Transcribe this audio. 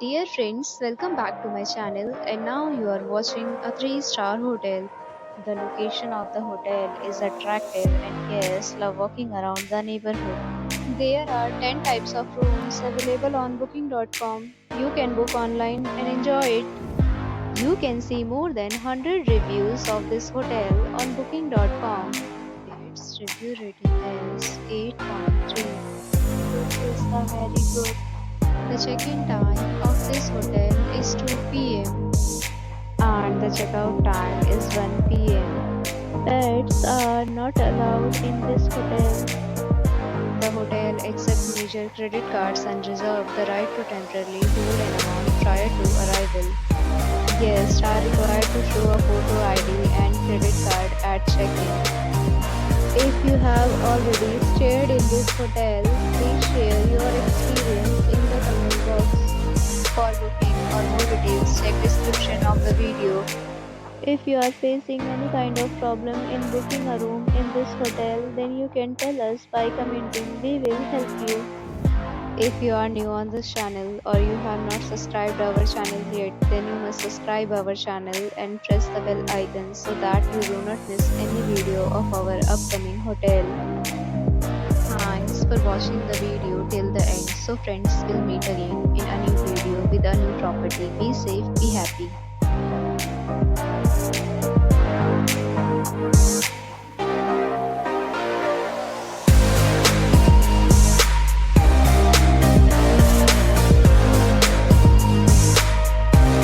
Dear friends, welcome back to my channel and now you are watching a 3-star hotel. The location of the hotel is attractive and guests love walking around the neighborhood. There are 10 types of rooms available on booking.com. You can book online and enjoy it. You can see more than 100 reviews of this hotel on booking.com. Its review rating is 8.3, which is a very good. The check-in time of this hotel is 2 p.m. and the checkout time is 1 p.m. Pets are not allowed in this hotel. The hotel accepts major credit cards and reserves the right to temporarily hold an amount prior to arrival. Guests are required to show a photo ID and credit card at check-in. If you have already stayed in this hotel, please share your experience in the comment box. For booking or more details, check description of the video. If you are facing any kind of problem in booking a room in this hotel, then you can tell us by commenting. We will help you. If you are new on this channel or you have not subscribed our channel yet, then you must subscribe our channel and press the bell icon so that you do not miss any video of our upcoming hotel. Thanks for watching the video till the end. So friends, will meet again in a new video with a new property. Be safe, be happy.